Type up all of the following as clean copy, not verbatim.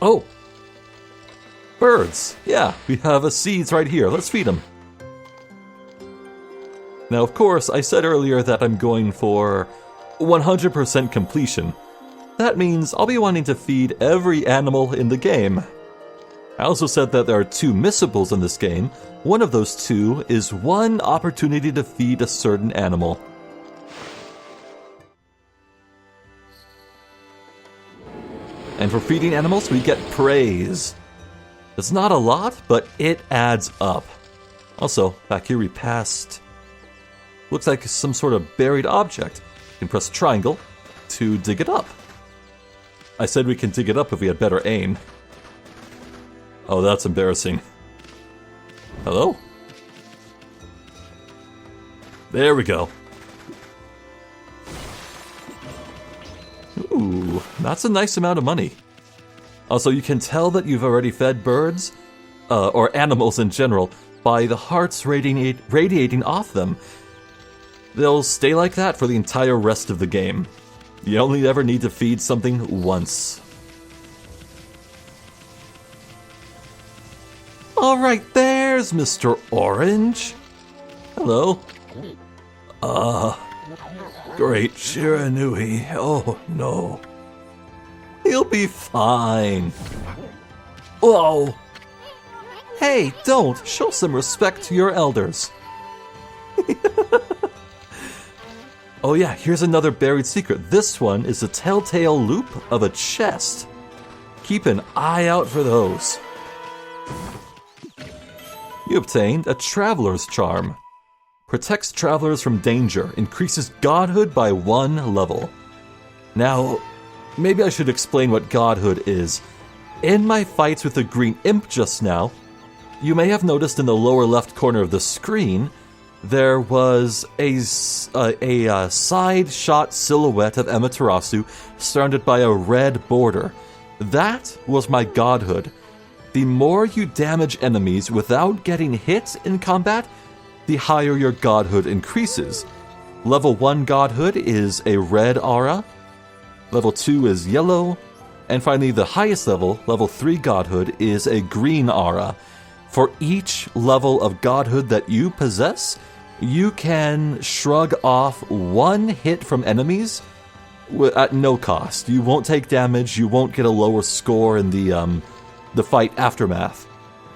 Oh! Birds! Yeah, we have seeds right here. Let's feed them. Now, of course, I said earlier that I'm going for 100% completion. That means I'll be wanting to feed every animal in the game. I also said that there are 2 missables in this game. One of those 2 is 1 opportunity to feed a certain animal. And for feeding animals, we get praise. It's not a lot, but it adds up. Also, back here we passed... looks like some sort of buried object. You can press triangle to dig it up. I said we can dig it up if we had better aim. Oh, that's embarrassing. Hello? There we go. Ooh, that's a nice amount of money. Also, you can tell that you've already fed birds, or animals in general, by the hearts radiating off them. They'll stay like that for the entire rest of the game. You only ever need to feed something once. Alright, there's Mr. Orange. Hello. Great Shiranui. Oh, no. He'll be fine. Whoa. Hey, don't. Show some respect to your elders. Oh yeah, here's another buried secret. This one is a telltale loop of a chest. Keep an eye out for those. You obtained a Traveler's Charm. Protects travelers from danger, increases godhood by 1 level. Now, maybe I should explain what godhood is. In my fights with the green imp just now, you may have noticed in the lower left corner of the screen, there was a side-shot silhouette of Amaterasu surrounded by a red border. That was my godhood. The more you damage enemies without getting hit in combat, the higher your godhood increases. Level 1 godhood is a red aura, level 2 is yellow, and finally the highest level, level 3 godhood, is a green aura. For each level of godhood that you possess, you can shrug off 1 hit from enemies at no cost. You won't take damage, you won't get a lower score in the fight aftermath.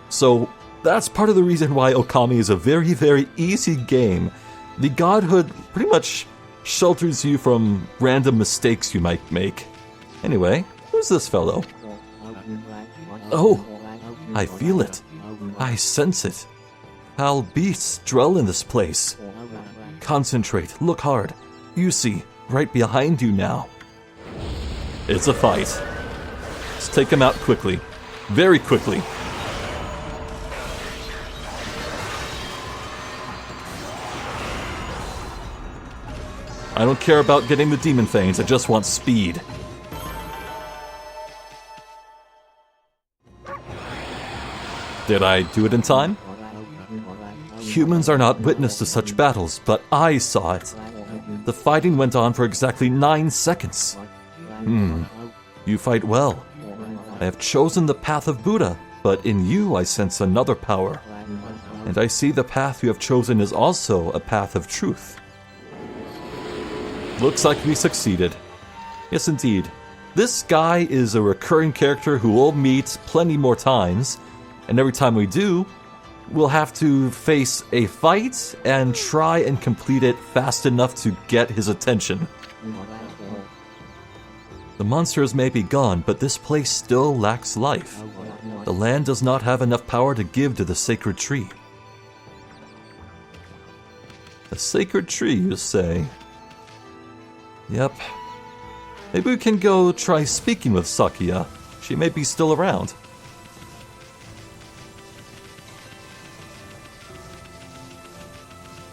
So that's part of the reason why Okami is a very, very easy game. The godhood pretty much shelters you from random mistakes you might make. Anyway, who's this fellow? Oh, I feel it. I sense it. Foul beasts dwell in this place. Concentrate, look hard. You see, right behind you now. It's a fight. Let's take him out quickly. Very quickly. I don't care about getting the demon fangs, I just want speed. Did I do it in time? Humans are not witness to such battles, but I saw it. The fighting went on for exactly 9 seconds. You fight well. I have chosen the path of Buddha, but in you I sense another power. And I see the path you have chosen is also a path of truth. Looks like we succeeded. Yes, indeed. This guy is a recurring character who we'll meet plenty more times, and every time we do, we'll have to face a fight and try and complete it fast enough to get his attention. The monsters may be gone, but this place still lacks life. The land does not have enough power to give to the sacred tree. A sacred tree, you say? Yep. Maybe we can go try speaking with Sakuya. She may be still around.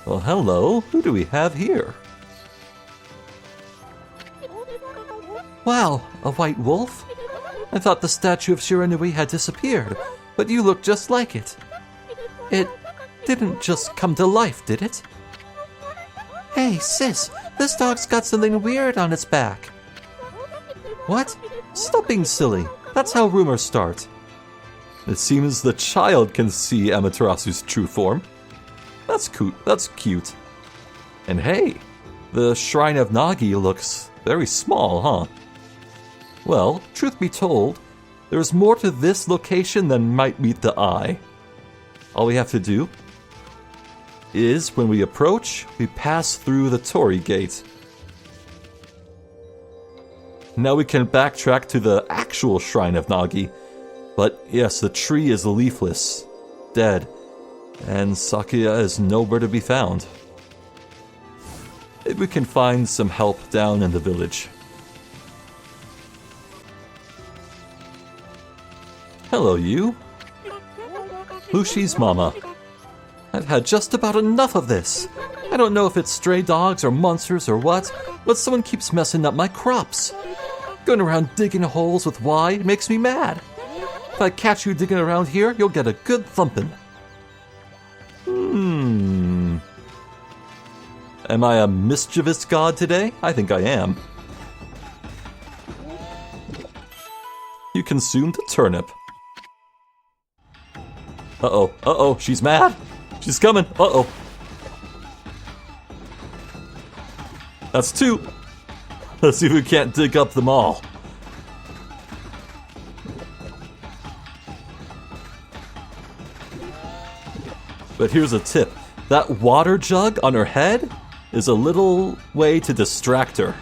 Well, hello. Who do we have here? Wow, a white wolf? I thought the statue of Shiranui had disappeared, but you look just like it. It didn't just come to life, did it? Hey, sis, this dog's got something weird on its back. What? Stop being silly. That's how rumors start. It seems the child can see Amaterasu's true form. That's cute. And hey, the Shrine of Nagi looks very small, huh? Well, truth be told, there's more to this location than might meet the eye. All we have to do is, when we approach, we pass through the Torii Gate. Now we can backtrack to the actual Shrine of Nagi. But yes, the tree is leafless, dead, and Sakuya is nowhere to be found. Maybe we can find some help down in the village. Hello, you. Mushi's mama. I've had just about enough of this. I don't know if it's stray dogs or monsters or what, but someone keeps messing up my crops. Going around digging holes with Y makes me mad. If I catch you digging around here, you'll get a good thumping. Am I a mischievous god today? I think I am. You consumed a turnip. Uh-oh, she's mad. She's coming, uh-oh. That's 2. Let's see if we can't dig up them all. But here's a tip. That water jug on her head is a little way to distract her.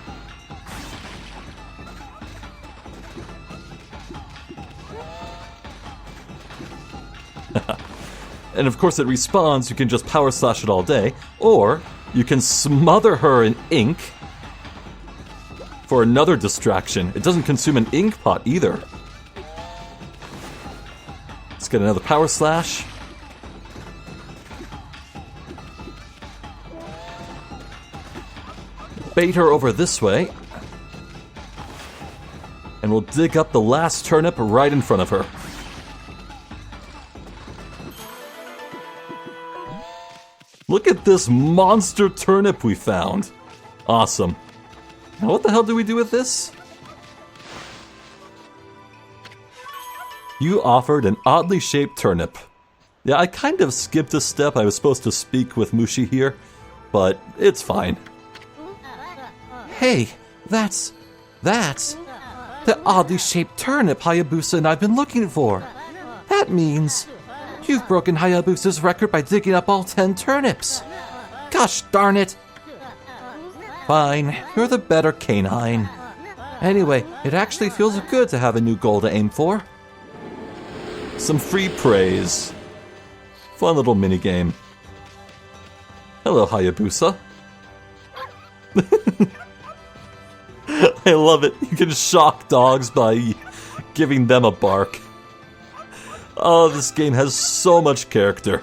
And of course it respawns, you can just power slash it all day, or you can smother her in ink for another distraction. It doesn't consume an ink pot either. Let's get another power slash. Bait her over this way. And we'll dig up the last turnip right in front of her. Look at this monster turnip we found. Awesome. Now what the hell do we do with this? You offered an oddly shaped turnip. Yeah, I kind of skipped a step. I was supposed to speak with Mushi here, but it's fine. Hey, that's the oddly shaped turnip Hayabusa and I've been looking for. That means you've broken Hayabusa's record by digging up all 10 turnips. Gosh darn it. Fine, you're the better canine. Anyway, it actually feels good to have a new goal to aim for. Some free praise. Fun little minigame. Hello, Hayabusa. I love it. You can shock dogs by giving them a bark. Oh, this game has so much character.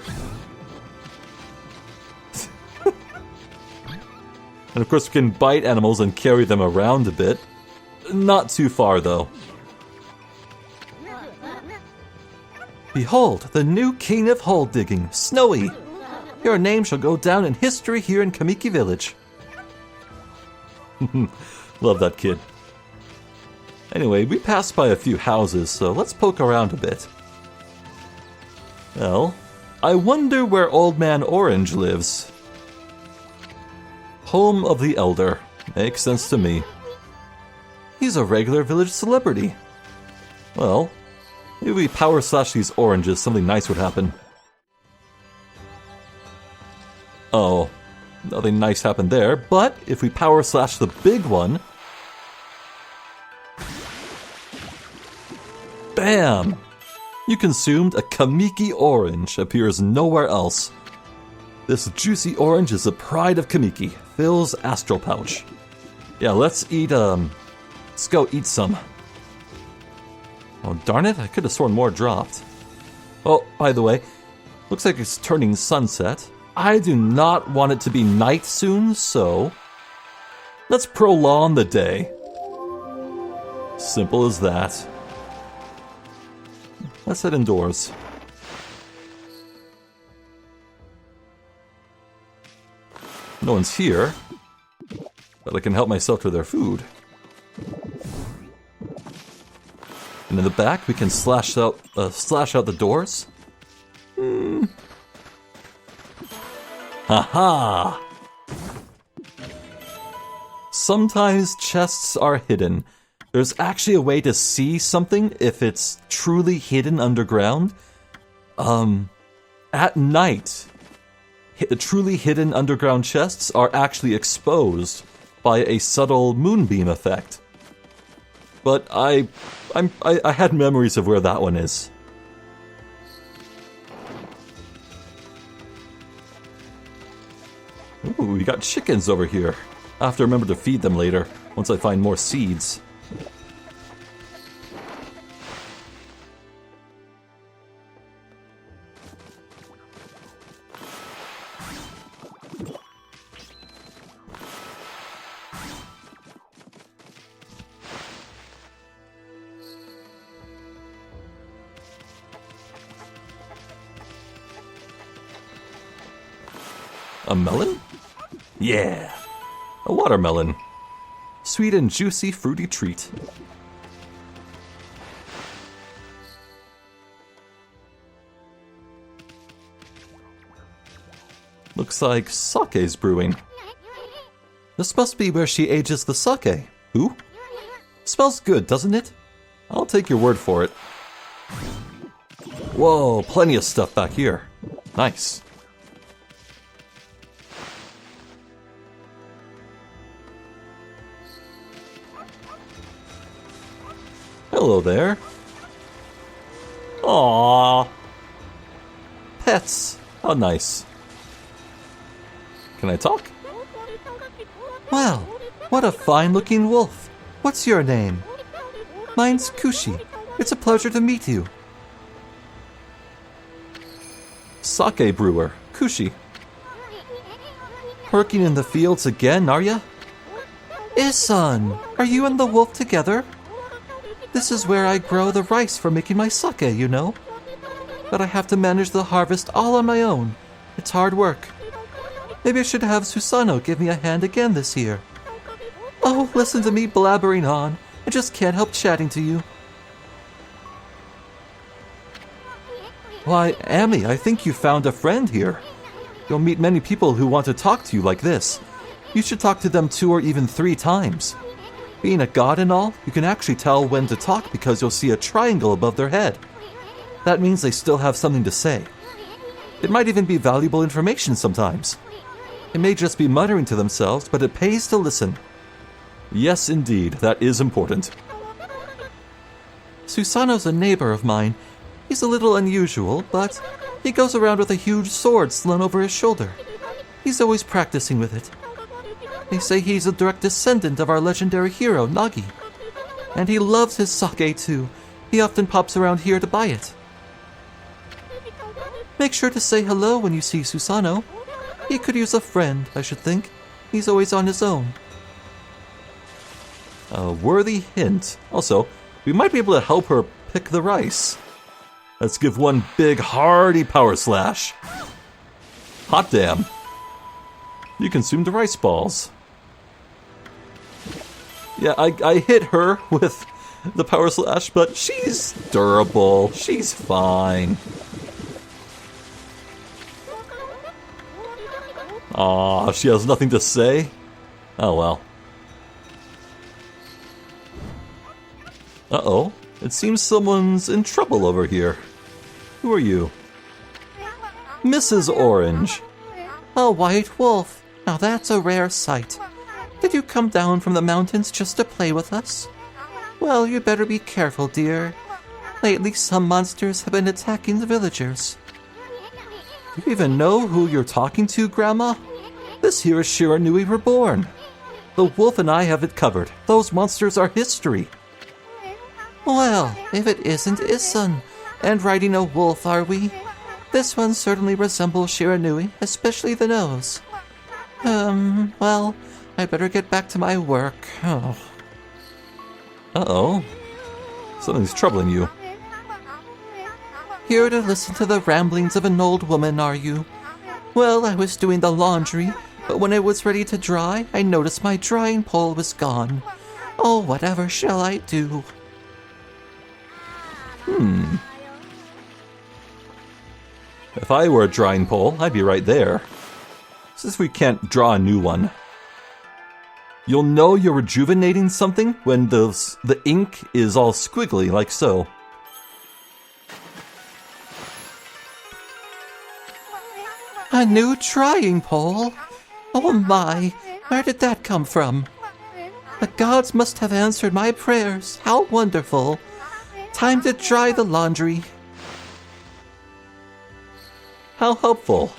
And of course we can bite animals and carry them around a bit. Not too far though. Behold, the new king of hole digging, Snowy. Your name shall go down in history here in Kamiki Village. Love that kid. Anyway, we passed by a few houses, so let's poke around a bit. Well, I wonder where Old Man Orange lives. Home of the Elder. Makes sense to me. He's a regular village celebrity. Well, maybe we power slash these oranges, something nice would happen. Oh, nothing nice happened there, but if we power slash the big one... Bam! You consumed a Kamiki orange, appears nowhere else. This juicy orange is the pride of Kamiki, Phil's astral pouch. Yeah, let's go eat some. Oh, darn it, I could have sworn more dropped. Oh, by the way, looks like it's turning sunset. I do not want it to be night soon, so let's prolong the day. Simple as that. Let's head indoors. No one's here, but I can help myself to their food. And in the back, we can slash out the doors. Haha! Sometimes chests are hidden. There's actually a way to see something if it's truly hidden underground. At night, the truly hidden underground chests are actually exposed by a subtle moonbeam effect. But I had memories of where that one is. Ooh, we got chickens over here. I have to remember to feed them later, once I find more seeds. A melon? Yeah! A watermelon. Sweet and juicy fruity treat. Looks like sake's brewing. This must be where she ages the sake. Who? Smells good, doesn't it? I'll take your word for it. Whoa, plenty of stuff back here. Nice. Hello there. Aww. Pets. How nice. Can I talk? Well, what a fine-looking wolf. What's your name? Mine's Kushi. It's a pleasure to meet you. Sake brewer, Kushi. Working in the fields again, are ya? Isan, are you and the wolf together? This is where I grow the rice for making my sake, you know. But I have to manage the harvest all on my own. It's hard work. Maybe I should have Susanoo give me a hand again this year. Oh, listen to me blabbering on. I just can't help chatting to you. Why, Ami, I think you found a friend here. You'll meet many people who want to talk to you like this. You should talk to them 2 or even 3 times. Being a god and all, you can actually tell when to talk because you'll see a triangle above their head. That means they still have something to say. It might even be valuable information sometimes. It may just be muttering to themselves, but it pays to listen. Yes, indeed, that is important. Susanoo's a neighbor of mine. He's a little unusual, but he goes around with a huge sword slung over his shoulder. He's always practicing with it. They say he's a direct descendant of our legendary hero, Nagi. And he loves his sake too. He often pops around here to buy it. Make sure to say hello when you see Susanoo. He could use a friend, I should think. He's always on his own. A worthy hint. Also, we might be able to help her pick the rice. Let's give one big hearty power slash. Hot damn. You consumed rice balls. Yeah, I hit her with the power slash, but she's durable. She's fine. Aw, she has nothing to say? Oh well. Uh-oh. It seems someone's in trouble over here. Who are you? Mrs. Orange. A white wolf. Now that's a rare sight. Did you come down from the mountains just to play with us? Well, you better be careful, dear. Lately, some monsters have been attacking the villagers. Do you even know who you're talking to, Grandma? This here is Shiranui Reborn. The wolf and I have it covered. Those monsters are history. Well, if it isn't Isan, and riding a wolf, are we? This one certainly resembles Shiranui, especially the nose. Well, I better get back to my work. Oh. Uh-oh. Something's troubling you. Here to listen to the ramblings of an old woman, are you? Well, I was doing the laundry, but when it was ready to dry, I noticed my drying pole was gone. Oh, whatever shall I do? If I were a drying pole, I'd be right there. Since we can't draw a new one. You'll know you're rejuvenating something when the ink is all squiggly, like so. A new drying pole? Oh my, where did that come from? The gods must have answered my prayers. How wonderful. Time to dry the laundry. How helpful.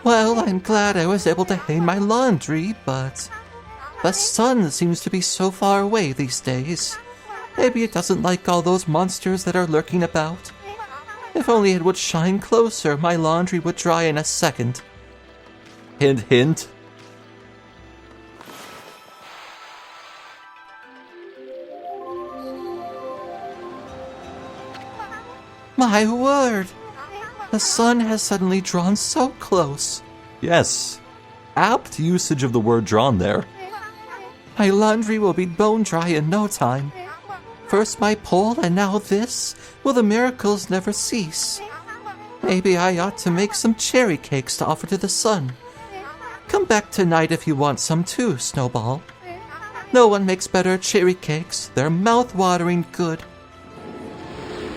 Well, I'm glad I was able to hang my laundry, but the sun seems to be so far away these days. Maybe it doesn't like all those monsters that are lurking about. If only it would shine closer, my laundry would dry in a second. Hint, hint. My word! The sun has suddenly drawn so close. Yes. Apt usage of the word drawn there. My laundry will be bone dry in no time. First my pole and now this. Will the miracles never cease? Maybe I ought to make some cherry cakes to offer to the sun. Come back tonight if you want some too, Snowball. No one makes better cherry cakes. They're mouth-watering good.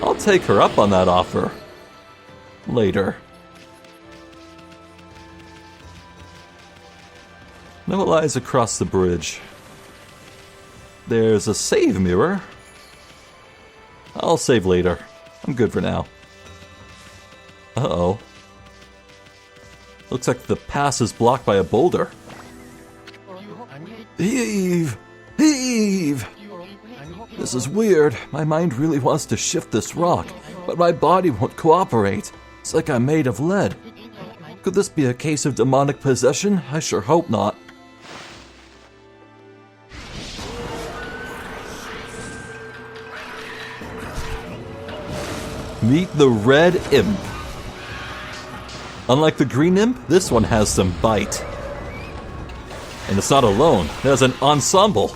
I'll take her up on that offer. Later. Now it lies across the bridge. There's a save mirror. I'll save later. I'm good for now. Uh-oh. Looks like the pass is blocked by a boulder. Heave! Heave! This is weird. My mind really wants to shift this rock, but my body won't cooperate. It's like I'm made of lead. Could this be a case of demonic possession? I sure hope not. Meet the red imp. Unlike the green imp, this one has some bite. And it's not alone, it has an ensemble.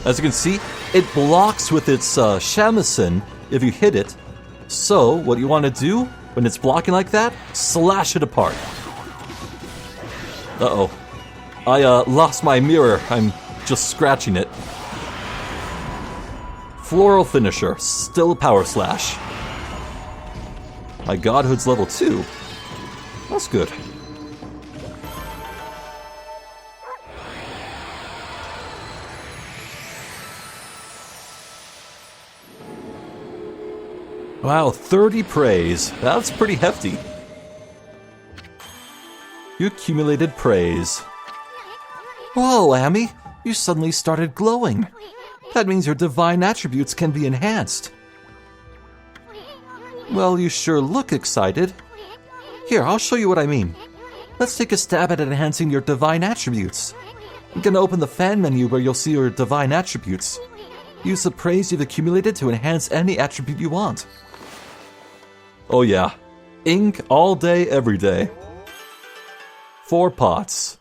As you can see, it blocks with its shamisen if you hit it. So, what you want to do when it's blocking like that, slash it apart. Uh-oh. I lost my mirror. I'm just scratching it. Floral finisher, still a power slash. My godhood's level 2. That's good. Wow, 30 praise. That's pretty hefty. You accumulated praise. Whoa, Amy, you suddenly started glowing. That means your divine attributes can be enhanced. Well, you sure look excited. Here, I'll show you what I mean. Let's take a stab at enhancing your divine attributes. I'm gonna open the fan menu where you'll see your divine attributes. Use the praise you've accumulated to enhance any attribute you want. Oh yeah. Ink all day, every day. 4 pots.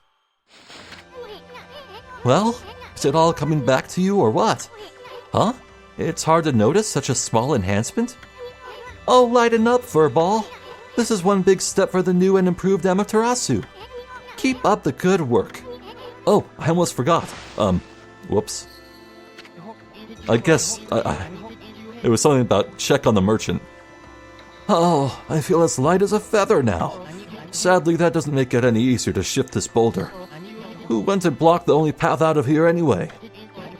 Well, is it all coming back to you or what? Huh? It's hard to notice such a small enhancement? Oh, lighten up, Furball. This is one big step for the new and improved Amaterasu. Keep up the good work. Oh, I almost forgot. Whoops. I guess it was something about check on the merchant. Oh, I feel as light as a feather now. Sadly, that doesn't make it any easier to shift this boulder. Who went and blocked the only path out of here anyway?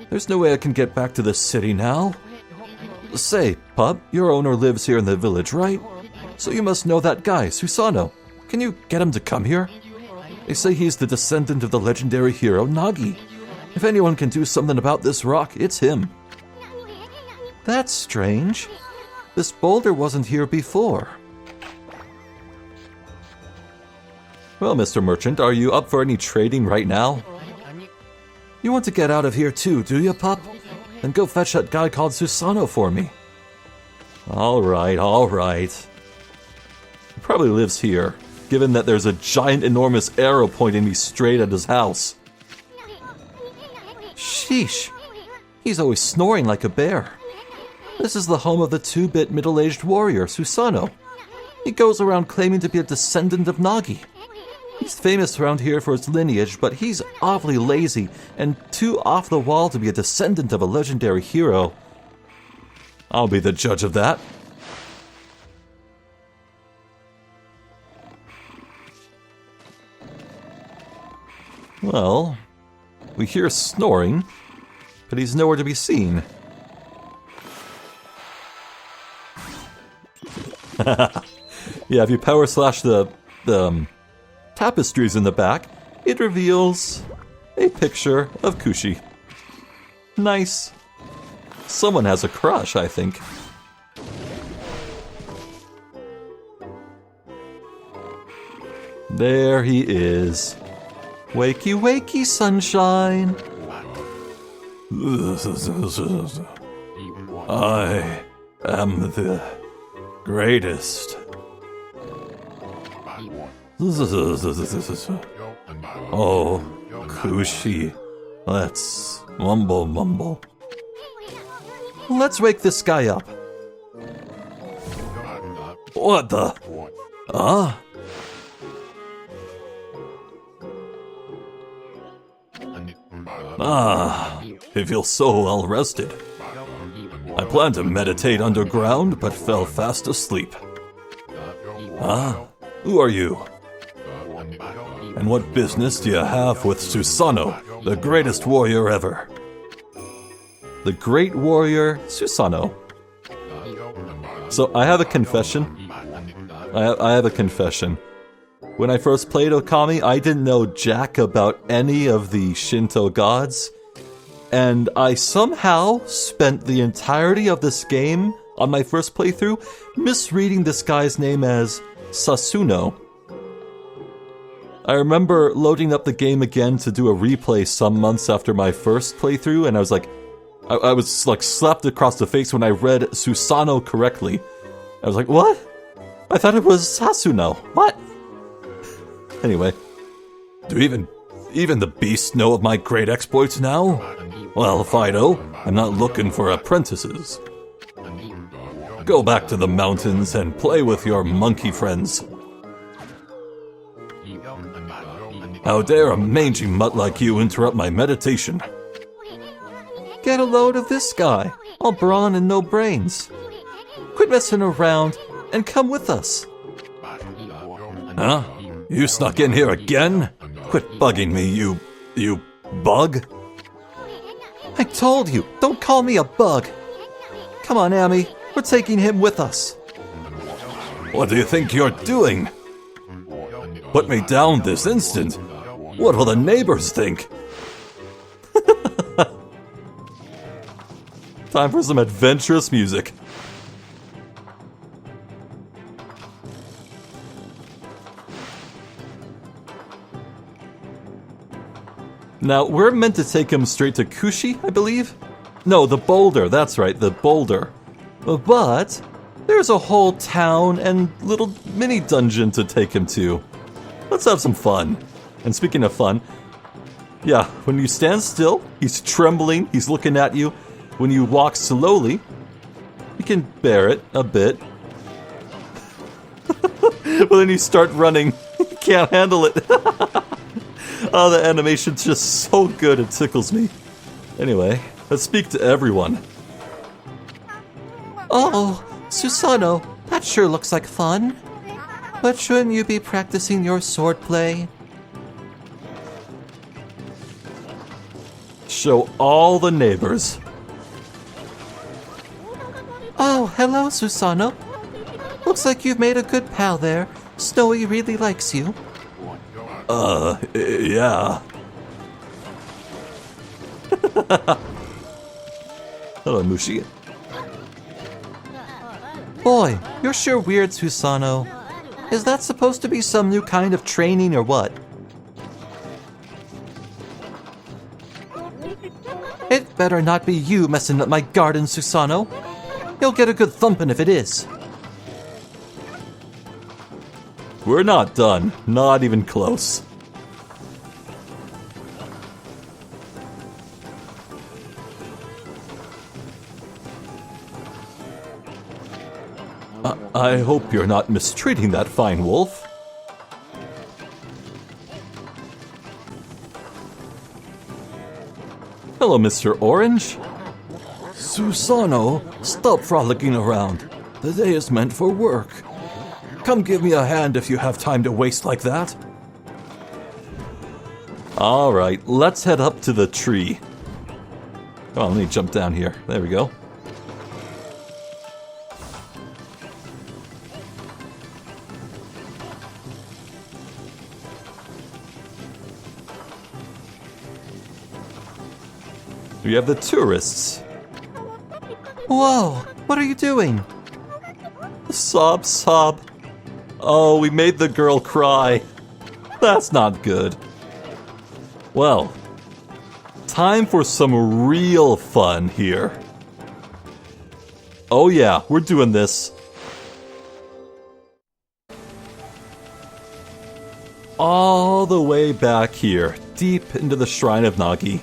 There's no way I can get back to the city now. Say, Pup, your owner lives here in the village, right? So you must know that guy, Susano. Can you get him to come here? They say he's the descendant of the legendary hero Nagi. If anyone can do something about this rock, it's him. That's strange. This boulder wasn't here before. Well, Mr. Merchant, are you up for any trading right now? You want to get out of here too, do you, Pup? Then go fetch that guy called Susano for me. Alright, alright. He probably lives here. given that there's a giant, enormous arrow pointing me straight at his house. Sheesh. He's always snoring like a bear. This is the home of the 2-bit middle-aged warrior, Susanoo. He goes around claiming to be a descendant of Nagi. He's famous around here for his lineage, but he's awfully lazy and too off the wall to be a descendant of a legendary hero. I'll be the judge of that. Well, we hear snoring, but he's nowhere to be seen. Yeah, if you power slash the tapestries in the back, it reveals a picture of Kushi. Nice. Someone has a crush, I think. There he is. Wakey, wakey, sunshine. I am the greatest. Oh, Kushi. Let's mumble. Let's wake this guy up. What the? Huh? Ah, he feels so well rested. I planned to meditate underground, but fell fast asleep. Huh? Who are you? And what business do you have with Susanoo, the greatest warrior ever? The great warrior Susanoo. So I have a confession. I have a confession. When I first played Okami, I didn't know jack about any of the Shinto gods, and I somehow spent the entirety of this game on my first playthrough misreading this guy's name as Sasuno. I remember loading up the game again to do a replay some months after my first playthrough, and I was like, I was like slapped across the face when I read Susanoo correctly. I was like, what? I thought it was Sasuno. What? Anyway, do even the beasts know of my great exploits now? Well, Fido, I'm not looking for apprentices. Go back to the mountains and play with your monkey friends. How dare a mangy mutt like you interrupt my meditation? Get a load of this guy, all brawn and no brains. Quit messing around and come with us. Huh? You snuck in here again? Quit bugging me, you bug. I told you, don't call me a bug. Come on, Amy, we're taking him with us. What do you think you're doing? Put me down this instant. What will the neighbors think? Time for some adventurous music. Now, we're meant to take him straight to Kushi, I believe? No, the boulder, that's right, the boulder. But there's a whole town and little mini dungeon to take him to. Let's have some fun. And speaking of fun, yeah, when you stand still, he's trembling, he's looking at you. When you walk slowly, you can bear it a bit. But then you start running, you can't handle it. Oh, the animation's just so good, it tickles me. Anyway, let's speak to everyone. Oh, Susanoo, that sure looks like fun. But shouldn't you be practicing your swordplay? Show all the neighbors. Oh, hello, Susanoo. Looks like you've made a good pal there. Snowy really likes you. Yeah. Hello, Mushi. Boy, you're sure weird, Susanoo. Is that supposed to be some new kind of training or what? It better not be you messing up my garden, Susanoo. You'll get a good thumping if it is. We're not done. Not even close. I hope you're not mistreating that fine wolf. Hello, Mr. Orange. Susano, stop frolicking around. The day is meant for work. Come give me a hand if you have time to waste like that. Alright, let's head up to the tree. Come on, let me jump down here. There we go. We have the tourists. Whoa, what are you doing? Sob, sob. Oh, we made the girl cry. That's not good. Well, time for some real fun here. Oh yeah, we're doing this. All the way back here, deep into the Shrine of Nagi.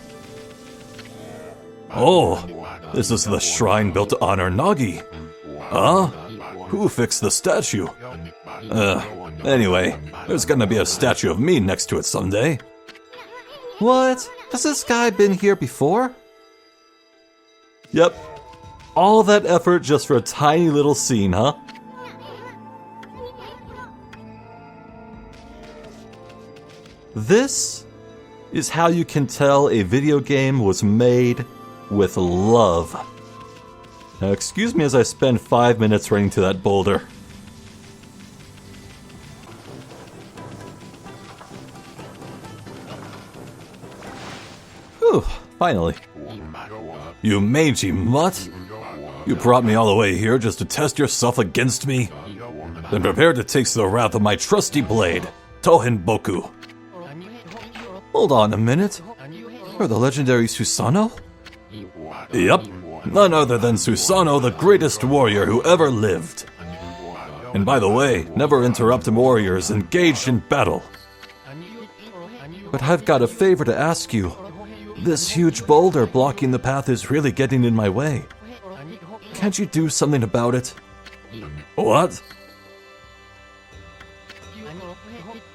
Oh, this is the shrine built to honor Nagi. Huh? Who fixed the statue? Anyway, there's gonna be a statue of me next to it someday. What? Has this guy been here before? Yep. All that effort just for a tiny little scene, huh? This is how you can tell a video game was made with love. Now excuse me as I spend 5 minutes running to that boulder. Whew, finally. You mangy mutt! You brought me all the way here just to test yourself against me? Then prepare to taste the wrath of my trusty blade, Tohin Boku. Hold on a minute. You're the legendary Susano? Yep, none other than Susano, the greatest warrior who ever lived. And by the way, never interrupt warriors engaged in battle. But I've got a favor to ask you. This huge boulder blocking the path is really getting in my way. Can't you do something about it? What?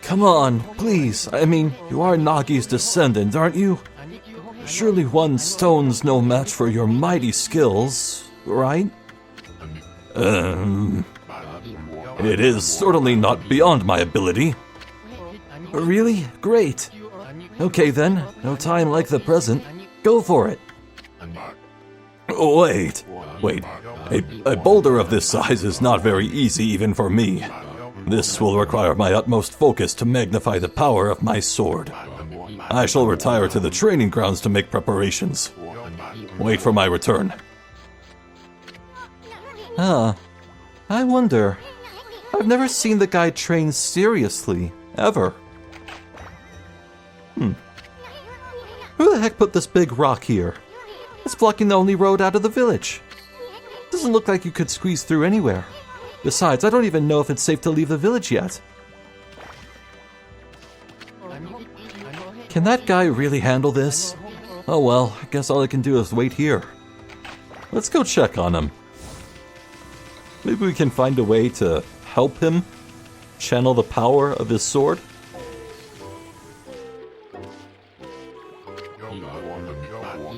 Come on, please. I mean, you are Nagi's descendant, aren't you? Surely one stone's no match for your mighty skills, right? It is certainly not beyond my ability. Really? Great. Okay then, no time like the present. Go for it. Wait. A boulder of this size is not very easy even for me. This will require my utmost focus to magnify the power of my sword. I shall retire to the training grounds to make preparations. Wait for my return. I wonder. I've never seen the guy train seriously, ever. Who the heck put this big rock here? It's blocking the only road out of the village. Doesn't look like you could squeeze through anywhere. Besides, I don't even know if it's safe to leave the village yet. Can that guy really handle this? Oh well, I guess all I can do is wait here. Let's go check on him. Maybe we can find a way to help him channel the power of his sword.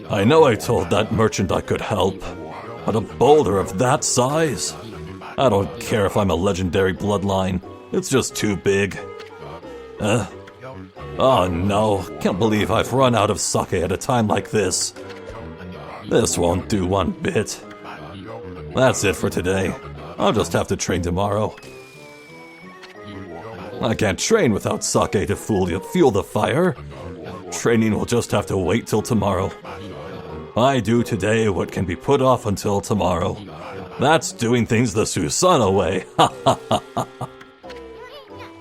I know I told that merchant I could help, but a boulder of that size? I don't care if I'm a legendary bloodline, it's just too big. Oh no, can't believe I've run out of sake at a time like this. This won't do one bit. That's it for today. I'll just have to train tomorrow. I can't train without sake to fuel the fire. Training will just have to wait till tomorrow. I do today what can be put off until tomorrow. That's doing things the Susano way.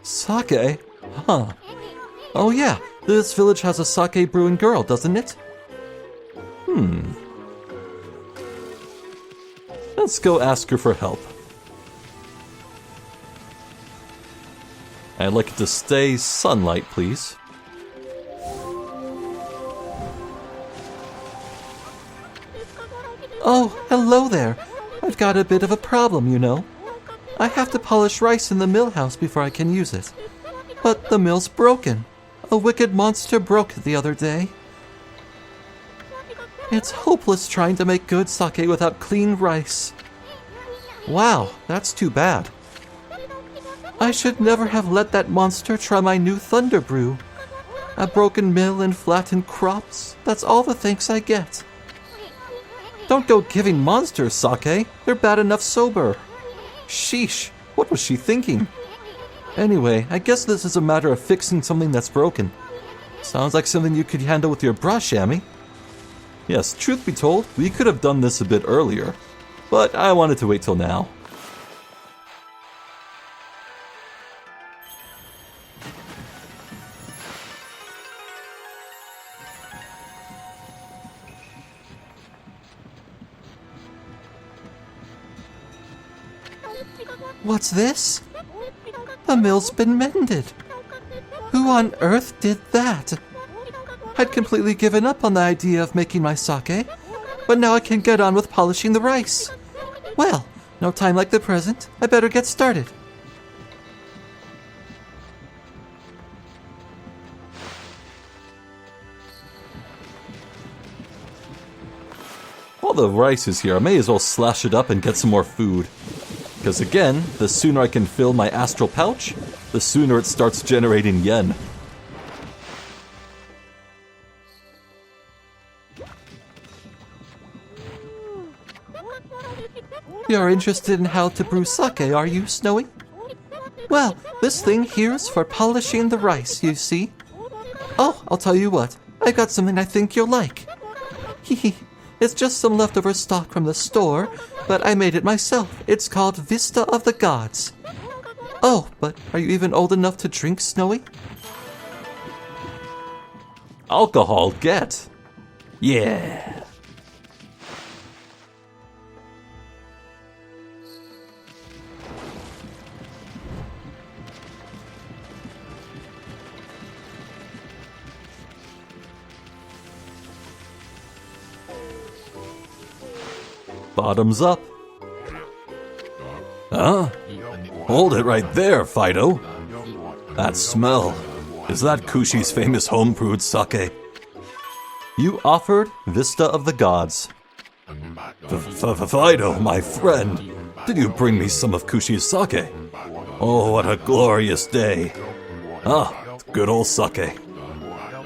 Sake? Huh. Oh yeah, this village has a sake brewing girl, doesn't it? Let's go ask her for help. I'd like it to stay sunlight, please. Oh, hello there. I've got a bit of a problem, you know. I have to polish rice in the mill house before I can use it. But the mill's broken. A wicked monster broke it the other day. It's hopeless trying to make good sake without clean rice. Wow, that's too bad. I should never have let that monster try my new thunder brew. A broken mill and flattened crops, that's all the thanks I get. Don't go giving monsters sake, they're bad enough sober. Sheesh, what was she thinking? Anyway, I guess this is a matter of fixing something that's broken. Sounds like something you could handle with your brush, Amy. Yes, truth be told, we could have done this a bit earlier, but I wanted to wait till now. What's this? The mill's been mended. Who on earth did that? I'd completely given up on the idea of making my sake, but now I can get on with polishing the rice. Well, no time like the present. I better get started. While the rice is here, I may as well slash it up and get some more food. Because again, the sooner I can fill my astral pouch, the sooner it starts generating yen. You're interested in how to brew sake, are you, Snowy? Well, this thing here's for polishing the rice, you see. Oh, I'll tell you what. I got something I think you'll like. Hehe. It's just some leftover stock from the store, but I made it myself. It's called Vista of the Gods. Oh, but are you even old enough to drink, Snowy? Alcohol, get! Yeah! Bottoms up. Huh? Hold it right there, Fido. That smell. Is that Kushi's famous home-brewed sake? You offered Vista of the Gods. Fido, my friend. Did you bring me some of Kushi's sake? Oh, what a glorious day. Ah, good old sake.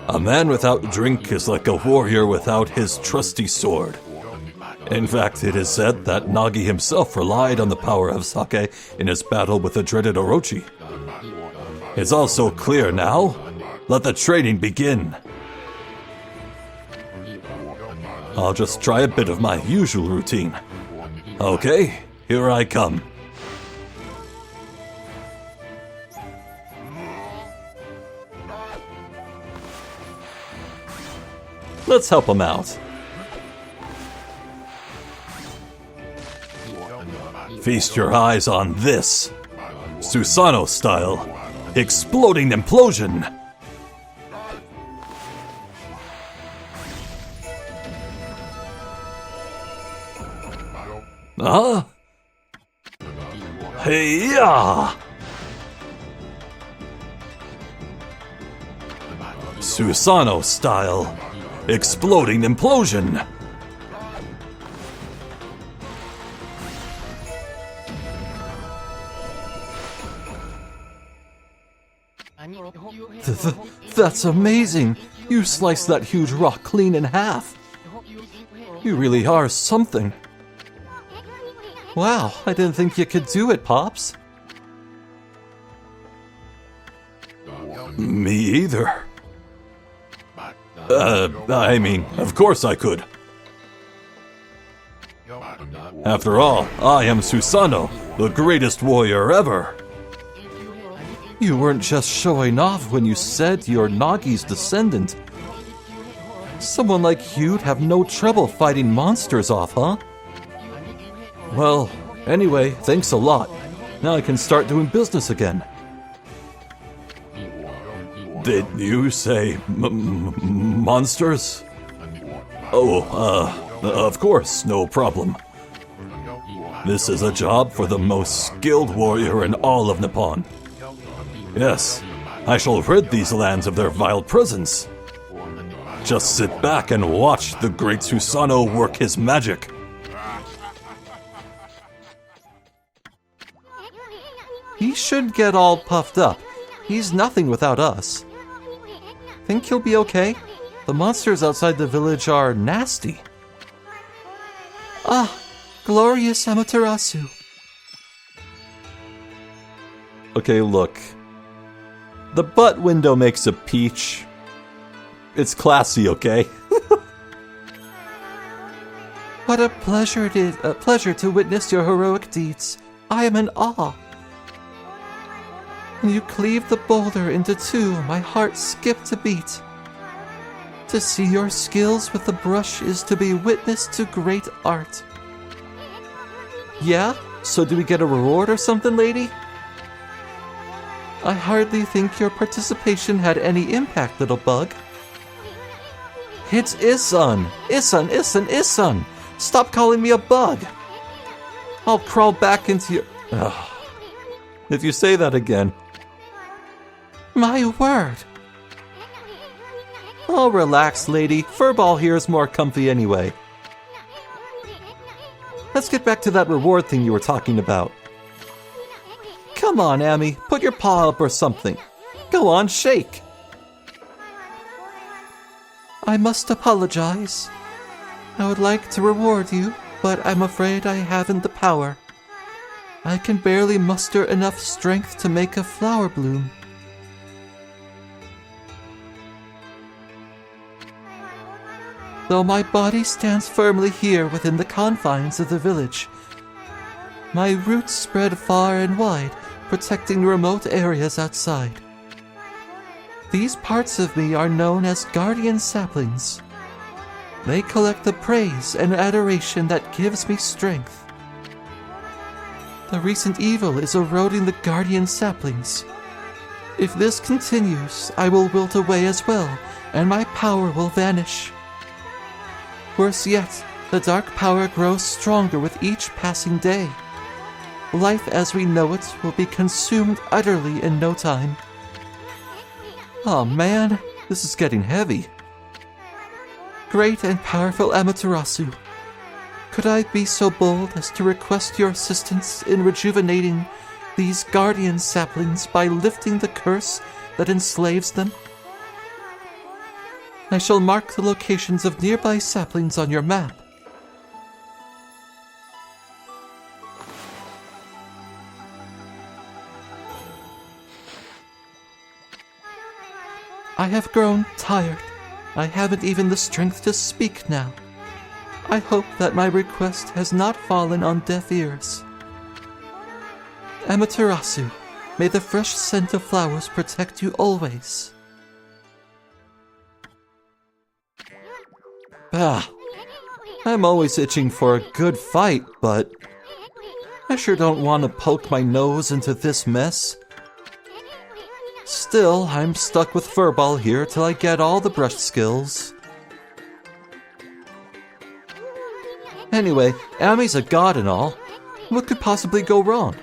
A man without drink is like a warrior without his trusty sword. In fact, it is said that Nagi himself relied on the power of sake in his battle with the dreaded Orochi. It's all so clear now. Let the training begin. I'll just try a bit of my usual routine. Okay, here I come. Let's help him out. Feast your eyes on this. Susano style. Exploding implosion. Huh? Hey-ya! Susano style. Exploding implosion. That's amazing. You sliced that huge rock clean in half. You really are something. Wow, I didn't think you could do it, Pops. Me either. I mean, of course I could. After all, I am Susano, the greatest warrior ever. You weren't just showing off when you said you're Nagi's descendant. Someone like you'd have no trouble fighting monsters off, huh? Well, anyway, thanks a lot. Now I can start doing business again. Did you say monsters? Oh, of course, no problem. This is a job for the most skilled warrior in all of Nippon. Yes, I shall rid these lands of their vile presence. Just sit back and watch the great Susanoo work his magic. He should get all puffed up. He's nothing without us. Think he'll be okay? The monsters outside the village are nasty. Ah, glorious Amaterasu. Okay, look. The butt window makes a peach. It's classy, okay? What a pleasure to witness your heroic deeds. I am in awe. When you cleaved the boulder into two, my heart skipped a beat. To see your skills with the brush is to be witness to great art. Yeah? So do we get a reward or something, lady? I hardly think your participation had any impact, little bug. It's Isun! Isun, Isun, Isun! Stop calling me a bug! I'll crawl back into your... Ugh. If you say that again... My word! Oh, relax, lady. Furball here is more comfy anyway. Let's get back to that reward thing you were talking about. Come on, Amy. Put your paw up or something. Go on, shake. I must apologize. I would like to reward you, but I'm afraid I haven't the power. I can barely muster enough strength to make a flower bloom. Though my body stands firmly here within the confines of the village, my roots spread far and wide, protecting remote areas outside. These parts of me are known as guardian saplings. They collect the praise and adoration that gives me strength. The recent evil is eroding the guardian saplings. If this continues, I will wilt away as well, and my power will vanish. Worse yet, the dark power grows stronger with each passing day. Life as we know it will be consumed utterly in no time. Oh man, this is getting heavy. Great and powerful Amaterasu, could I be so bold as to request your assistance in rejuvenating these guardian saplings by lifting the curse that enslaves them? I shall mark the locations of nearby saplings on your map. I have grown tired. I haven't even the strength to speak now. I hope that my request has not fallen on deaf ears. Amaterasu, may the fresh scent of flowers protect you always. I'm always itching for a good fight, but I sure don't want to poke my nose into this mess. Still, I'm stuck with Furball here till I get all the brush skills. Anyway, Amy's a god and all. What could possibly go wrong?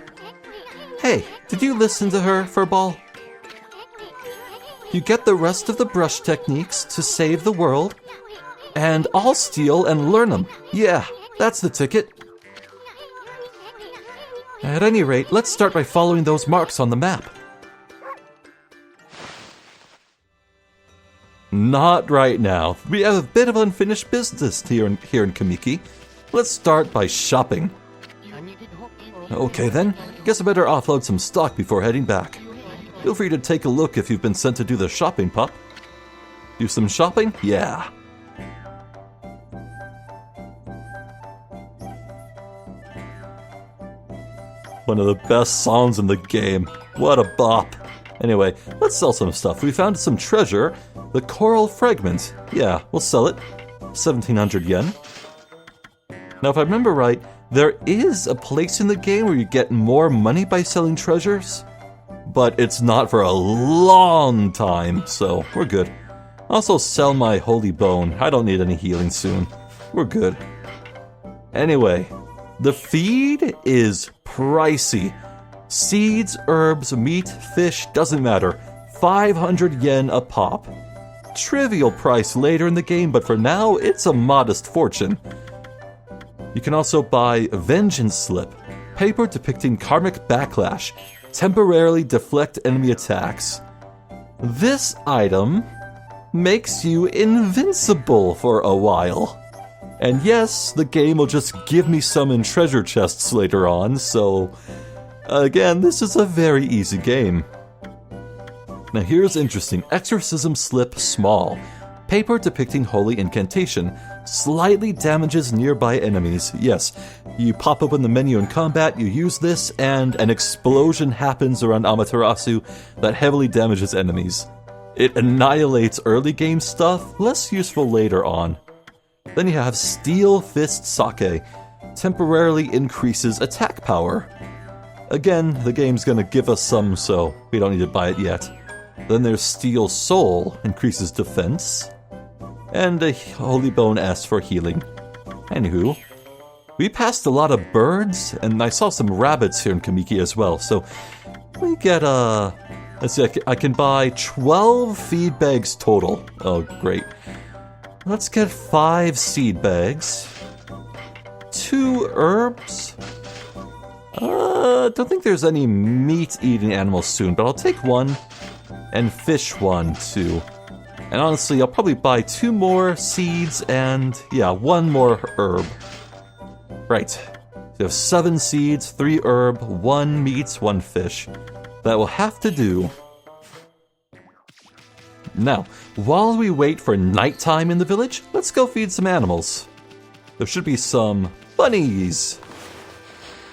Hey, did you listen to her, Furball? You get the rest of the brush techniques to save the world, and I'll steal and learn them. Yeah, that's the ticket. At any rate, let's start by following those marks on the map. Not right now. We have a bit of unfinished business here in Kamiki. Let's start by shopping. Okay then, guess I better offload some stock before heading back. Feel free to take a look if you've been sent to do the shopping, pup. Do some shopping? Yeah. One of the best songs in the game. What a bop. Anyway, let's sell some stuff. We found some treasure. The coral fragment. Yeah, we'll sell it. 1,700 yen. Now, if I remember right, there is a place in the game where you get more money by selling treasures. but it's not for a long time, so we're good. Also sell my holy bone. I don't need any healing soon. We're good. Anyway, the feed is pricey. Seeds, herbs, meat, fish, doesn't matter. 500 yen a pop. Trivial price later in the game, but for now, it's a modest fortune. You can also buy Vengeance Slip, paper depicting karmic backlash, temporarily deflect enemy attacks. This item makes you invincible for a while. And yes, the game will just give me some in treasure chests later on, so again, this is a very easy game. Now here's interesting. Exorcism Slip Small. Paper depicting holy incantation. Slightly damages nearby enemies. Yes, you pop open the menu in combat, you use this, and an explosion happens around Amaterasu that heavily damages enemies. It annihilates early game stuff, less useful later on. Then you have Steel Fist Sake. Temporarily increases attack power. Again, the game's gonna give us some, so we don't need to buy it yet. Then there's Steel Soul, increases defense. And a Holy Bone S for healing. Anywho, we passed a lot of birds, and I saw some rabbits here in Kamiki as well, so we get let's see, I can buy 12 feed bags total. Oh, great. Let's get 5 seed bags. 2 herbs. Don't think there's any meat-eating animals soon, but I'll take 1. And fish 1, too. And honestly, I'll probably buy 2 more seeds and, yeah, 1 more herb. Right. So you have 7 seeds, 3 herb, 1 meat, 1 fish. That will have to do. Now, while we wait for nighttime in the village, let's go feed some animals. There should be some bunnies.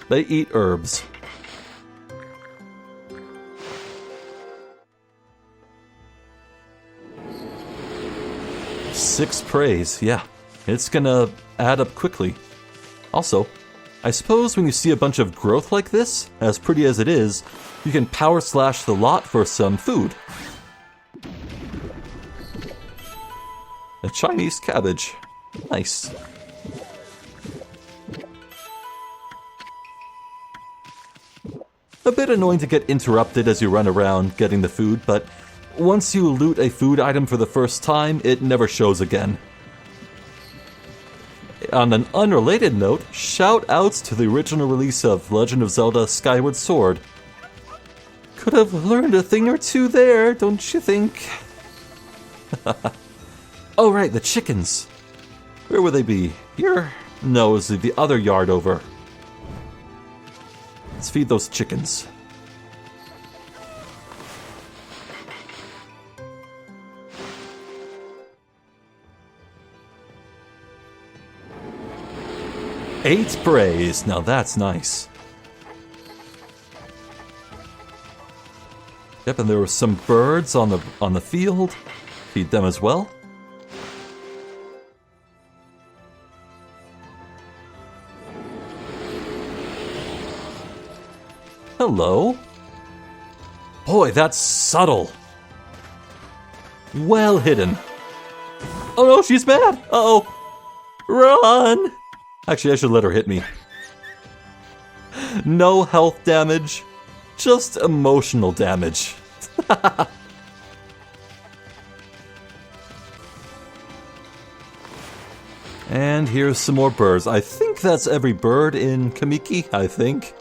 They eat herbs. Six praise, yeah. It's gonna add up quickly. Also, I suppose when you see a bunch of growth like this, as pretty as it is, you can power slash the lot for some food. A Chinese cabbage. Nice. A bit annoying to get interrupted as you run around getting the food, but once you loot a food item for the first time, it never shows again. On an unrelated note, shout outs to the original release of Legend of Zelda Skyward Sword. Could have learned a thing or two there, don't you think? Oh right, the chickens. Where would they be? Here? No, it's the other yard over. Let's feed those chickens. Eight praise. Now that's nice. Yep, and there were some birds on the field. Feed them as well. Hello. Boy, that's subtle. Well hidden. Oh no, she's mad. Uh-oh. Run. Actually, I should let her hit me. No health damage, just emotional damage. And here's some more birds. I think that's every bird in Kamiki, I think.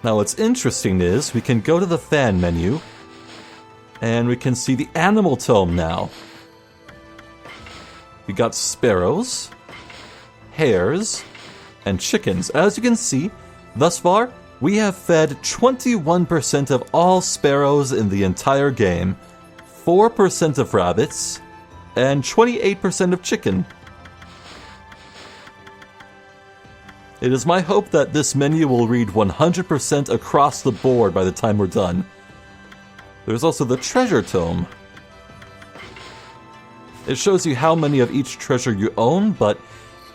Now what's interesting is we can go to the fan menu and we can see the animal tome now. We got sparrows, hares, and chickens. As you can see, thus far, we have fed 21% of all sparrows in the entire game, 4% of rabbits, and 28% of chicken. It is my hope that this menu will read 100% across the board by the time we're done. There's also the treasure tome. It shows you how many of each treasure you own, but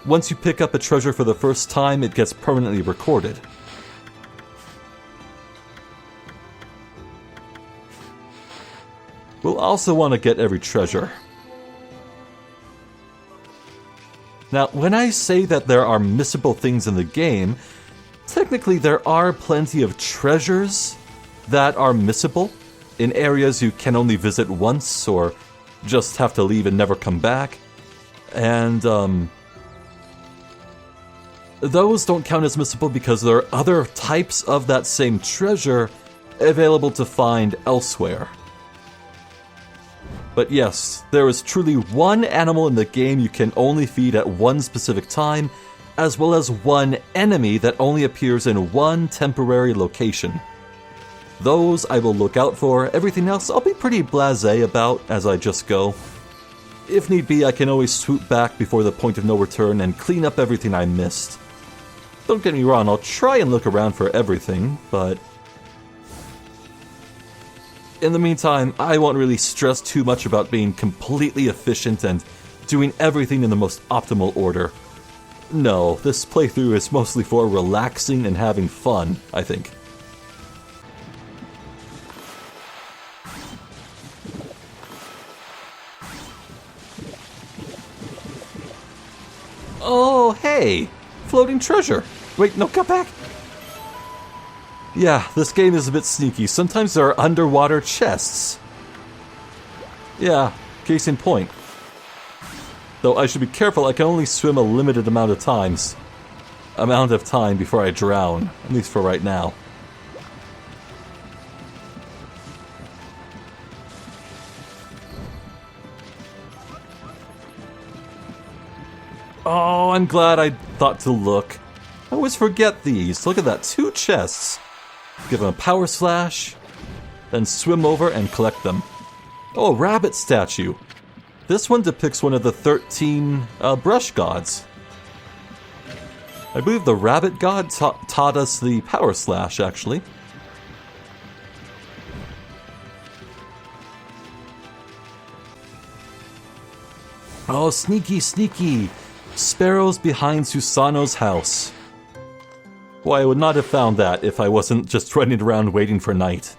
once you pick up a treasure for the first time, it gets permanently recorded. We'll also want to get every treasure. Now, when I say that there are missable things in the game, technically there are plenty of treasures that are missable in areas you can only visit once or just have to leave and never come back. And those don't count as missable because there are other types of that same treasure available to find elsewhere. But yes, there is truly one animal in the game you can only feed at one specific time, as well as one enemy that only appears in one temporary location. Those I will look out for. Everything else I'll be pretty blasé about as I just go. If need be, I can always swoop back before the point of no return and clean up everything I missed. Don't get me wrong, I'll try and look around for everything, but in the meantime, I won't really stress too much about being completely efficient and doing everything in the most optimal order. No, this playthrough is mostly for relaxing and having fun, I think. Oh, hey! Floating treasure! Wait, no, come back! Yeah, this game is a bit sneaky. Sometimes there are underwater chests. Yeah, case in point. Though I should be careful, I can only swim a limited amount of time before I drown, at least for right now. Oh, I'm glad I thought to look. I always forget these. Look at that, 2 chests. Give them a power slash, then swim over and collect them. Oh, a rabbit statue. This one depicts one of the 13 brush gods. I believe the rabbit god taught us the power slash, actually. Oh, sneaky, sneaky. Sparrows behind Susano's house. Boy, I would not have found that if I wasn't just running around waiting for night.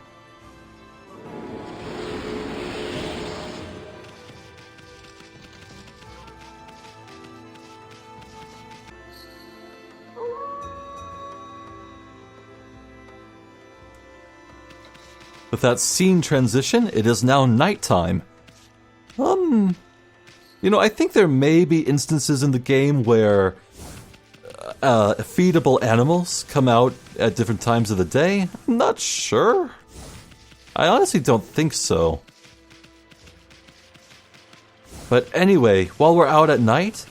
With that scene transition, it is now nighttime. I think there may be instances in the game where feedable animals come out at different times of the day. I'm not sure. I honestly don't think so. But anyway, while we're out at night,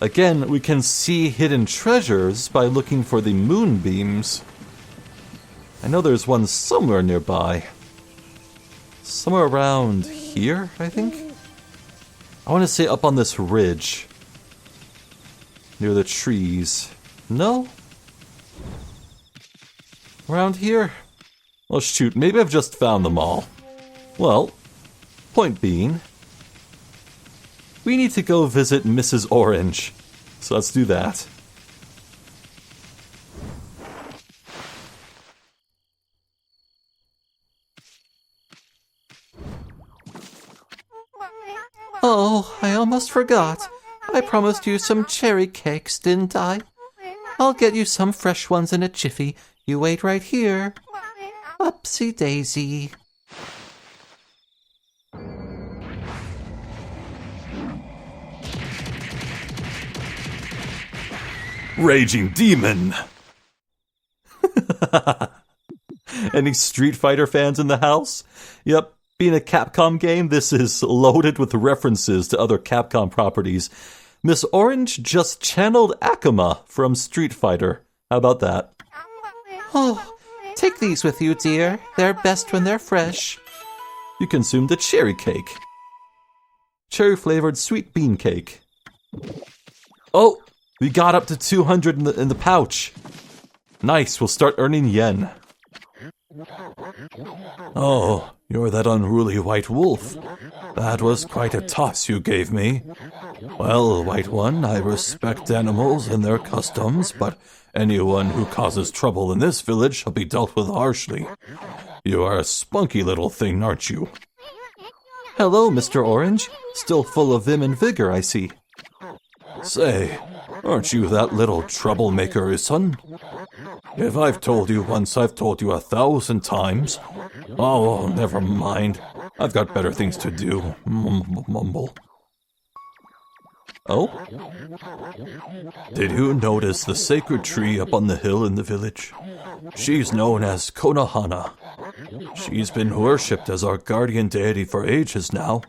again, we can see hidden treasures by looking for the moonbeams. I know there's one somewhere nearby. Somewhere around here, I think? I want to say up on this ridge. Near the trees. No? Around here? Oh shoot, maybe I've just found them all. Well, point being, we need to go visit Mrs. Orange. So let's do that. Oh, I almost forgot. I promised you some cherry cakes, didn't I? I'll get you some fresh ones in a jiffy. You wait right here. Upsy daisy. Raging demon! Any Street Fighter fans in the house? Yep, being a Capcom game, this is loaded with references to other Capcom properties. Miss Orange just channeled Akuma from Street Fighter. How about that? Oh, take these with you, dear. They're best when they're fresh. You consumed a cherry cake. Cherry-flavored sweet bean cake. Oh, we got up to 200 in the pouch. Nice, we'll start earning yen. Oh, you're that unruly white wolf. That was quite a toss you gave me. Well, White One, I respect animals and their customs, but anyone who causes trouble in this village shall be dealt with harshly. You are a spunky little thing, aren't you? Hello, Mr. Orange. Still full of vim and vigor, I see. Say, aren't you that little troublemaker, son? If I've told you once, I've told you 1,000 times. Oh, never mind. I've got better things to do. Mumble. Oh? Did you notice the sacred tree up on the hill in the village? She's known as Konohana. She's been worshipped as our guardian deity for ages now,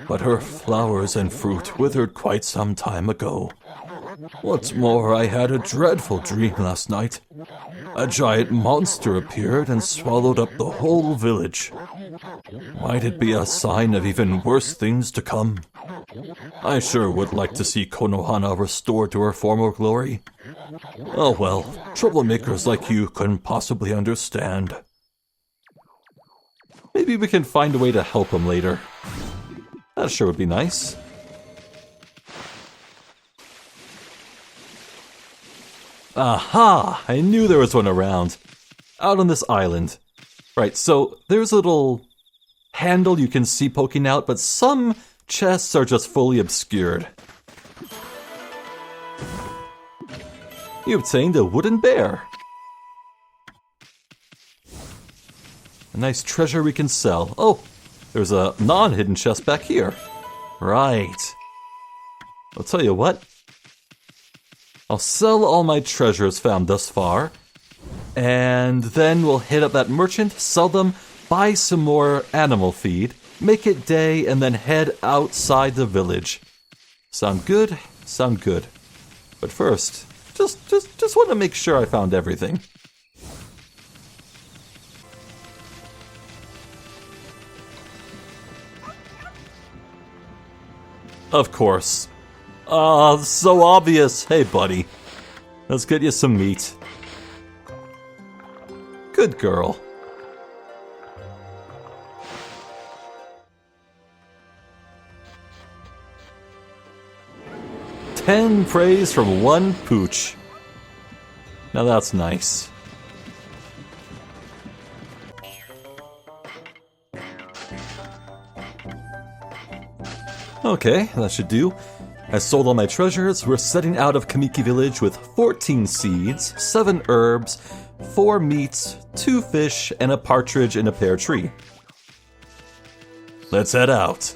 but her flowers and fruit withered quite some time ago. What's more, I had a dreadful dream last night. A giant monster appeared and swallowed up the whole village. Might it be a sign of even worse things to come? I sure would like to see Konohana restored to her former glory. Oh well, troublemakers like you couldn't possibly understand. Maybe we can find a way to help him later. That sure would be nice. Aha! I knew there was one around. Out on this island. Right, so there's a little handle you can see poking out, but some chests are just fully obscured. You obtained a wooden bear. A nice treasure we can sell. Oh, there's a non-hidden chest back here. Right. I'll tell you what. I'll sell all my treasures found thus far, and then we'll hit up that merchant, sell them, buy some more animal feed, make it day, and then head outside the village. Sound good? Sound good. But first, just want to make sure I found everything. Of course. Ah, so obvious. Hey, buddy. Let's get you some meat. Good girl. "10 praise from one pooch." Now that's nice. Okay, that should do. I sold all my treasures. We're setting out of Kamiki Village with 14 seeds, 7 herbs, 4 meats, 2 fish, and a partridge in a pear tree. Let's head out.